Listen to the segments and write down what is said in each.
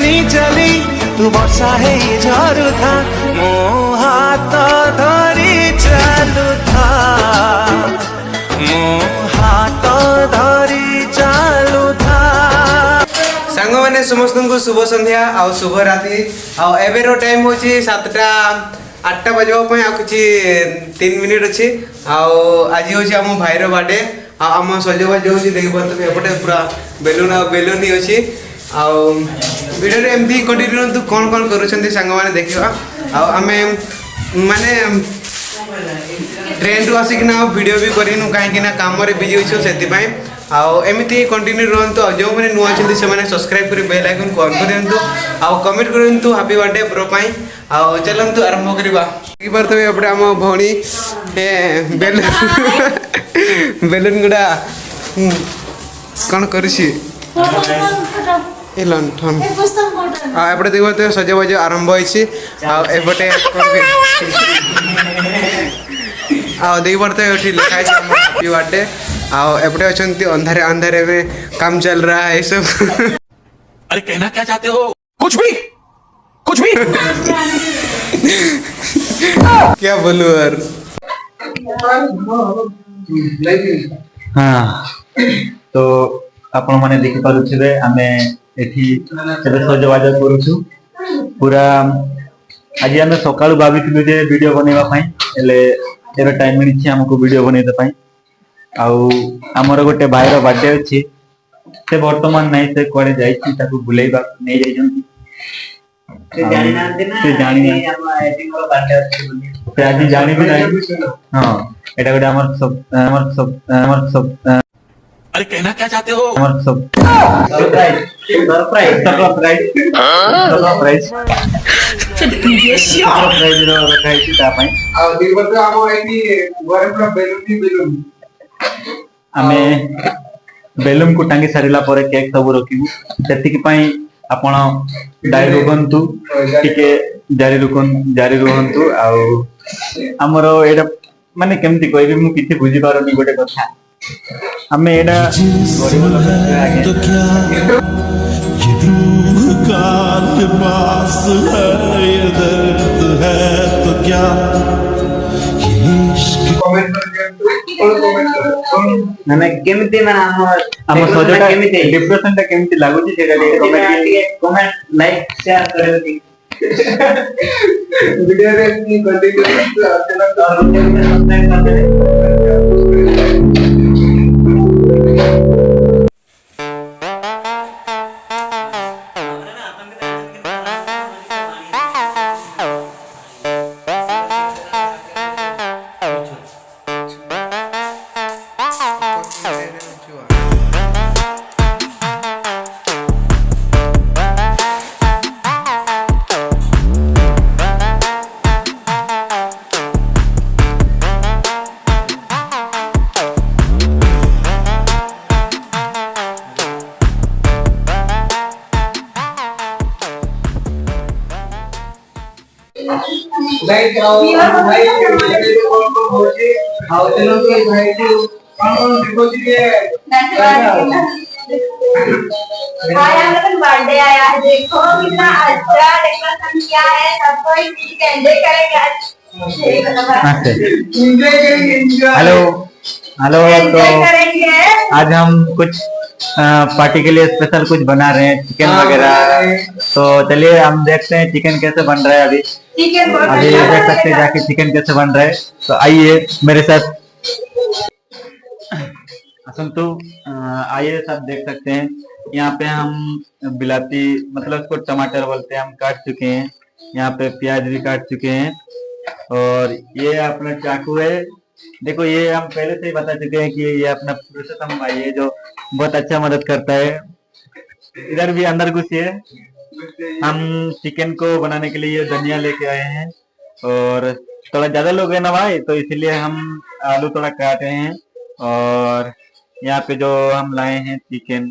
चली चली तू वर्षा है झरू था मो हाथ धरी चालू था मो हाथ धरी चालू था। सांग मैंने समस्त को शुभ संध्या आ शुभ रात्रि आवेर टाइम हूँ 7टा 8टा बजापी आ कि 3 मिनिट अच्छी आज हूँ आम भाईर बर्थडे आम सजबाज हो देखिए एपटे पूरा बेलून बेलून ही अच्छी वीडियो एमती कंटिन्यू कौन कौन करुँच सांग मैंने देखा आम माने ट्रेन रु आसिकना वीडियो भी करूँ कहीं कम बिजी अच्छे से एमती कंटिन्यू रुहतु जो मैंने नुआ अच्छे से सब्सक्राइब कर बेल आइकन ऑन करूँ कमेंट करूँ हैप्पी बर्थडे ब्रो पाई चलतु आरंभ करवा देखिए एपटे आम भौणी बेलून बेलून गुड़ा कौन करुँची लंठन एपटे देखिए सजबाज आरंभ होपटे देखिए ये लिखाई हैप्पी बर्थडे एपटे अच्छा अंधारे अंधारे में काम चल रहा है सब। अरे कहना क्या चाहते हो? कुछ भी क्या बोलूं यार। हाँ तो आपण माने देखि पारुथिबे आमे एठी एबे सजबाज करूछु पूरा आज आमे सकाळु भाबिथिलु जे वीडियो बनेबा पई एले एबे टाइम मिलिछि हमको वीडियो बनेते पई आउ हमर गोटे भाईर बर्थडे अछि से वर्तमान नहीं से कोड़े जाईछि ताकू बुलेइबा नै जाईछन से जानि नांते ना से जानि हम एटिंग रो बर्थडे अछि बोली से आज जानि भी नहीं। हां एटा गोटे हमर सब अरे कहना क्या चाहते हो? सरप्राइज रो रखाइछि ता पई आ दिबत हम एनी घरे पूरा बेलून आमे बेलून को टांगी सारिला परे केक सब रखिबु सेतिक पई आपण डायरी रुकंतु टिके जारी रुहंतु आ हमरो एडा माने केमति कहबी मु किछि बुझी पारनी गोटे कथा हमें एडा गरीब लोग आगे तो क्या ये रूह का लिबास है ये दर्द है तो क्या ये इश्क माने केमिति माने हम सजटा केमिति डिप्रेशन ता केमिति लागुची सेटा कमेंट लाइक शेयर करे वीडियो रे कंटिन्यू सब्सक्राइब कर लाइक भाई को होची आओ चलो के भाई को कौन डिपॉजिट के आया मतलब बर्थडे आया है देखो कितना अच्छा डेकोरेशन किया है सब कोई एंजॉय करेंगे आज हेलो तो करेंगे आज हम कुछ पार्टी के लिए स्पेशल कुछ बना रहे हैं चिकन वगैरह तो चलिए हम देखते हैं चिकन कैसे बन रहा है अभी देख सकते हैं जाके चिकन कैसे बन रहा है तो आइए मेरे साथ असंतु आइए सब देख सकते हैं यहाँ पे हम बिलाती मतलब उसको टमाटर बोलते हैं हम काट चुके हैं यहाँ पे प्याज भी काट चुके हैं और ये अपना चाकू है देखो ये हम पहले से ही बता चुके हैं कि ये अपना पुरुषोत्तम भाई है जो बहुत अच्छा मदद करता है। इधर भी अंदर घुसिए हम चिकन को बनाने के लिए धनिया लेके आए हैं और थोड़ा ज्यादा लोग हैं ना भाई तो इसलिए हम आलू थोड़ा काटे हैं और यहाँ पे जो हम लाए हैं चिकन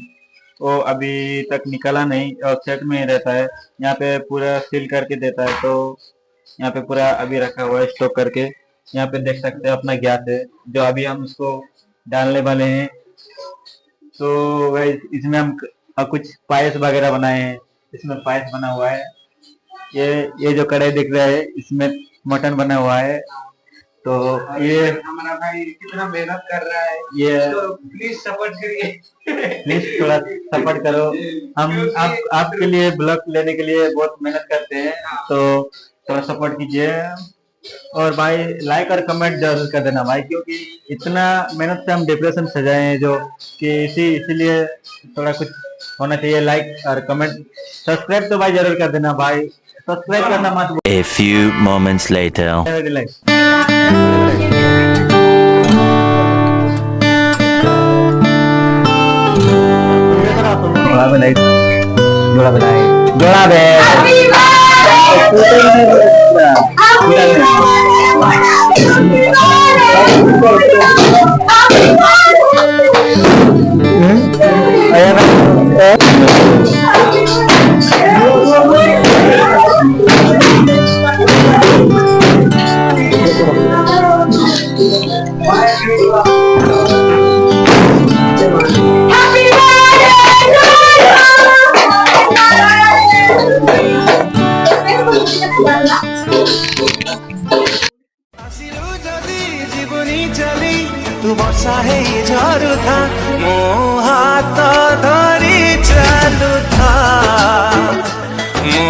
वो अभी तक निकला नहीं और सेट में ही रहता है यहाँ पे पूरा सील करके देता है तो यहाँ पे पूरा अभी रखा हुआ है स्टॉक करके। यहाँ पे देख सकते हैं अपना गैस है जो अभी हम उसको डालने वाले हैं। तो इसमें हम कुछ पायस वगैरह बनाए हैं इसमें पायस बना हुआ है। ये जो कढ़ाई दिख रहा है इसमें मटन बना हुआ है। तो ये हमारा भाई कितना मेहनत कर रहा है, ये तो प्लीज सपोर्ट करिए। प्लीज थोड़ा सपोर्ट करो। हम आपके लिए ब्लॉग लेने के लिए बहुत मेहनत करते हैं, तो थोड़ा सपोर्ट कीजिए। और भाई लाइक और कमेंट जरूर कर देना भाई, क्योंकि इतना मेहनत से हम डिप्रेशन सजाए हैं जो कि इसीलिए थोड़ा कुछ होना चाहिए। लाइक और कमेंट, सब्सक्राइब तो भाई जरूर कर देना भाई, सब्सक्राइब करना मत A few moments later. जोड़ा बे ଆସିଲୁ ଯଦି ଜୀବନି ଚାଲି ତୁ ବର୍ଷା ହେଇ ଝରୁଥା, ମୋ ହାତ ଧରି ଚାଲୁଥା, ମୋ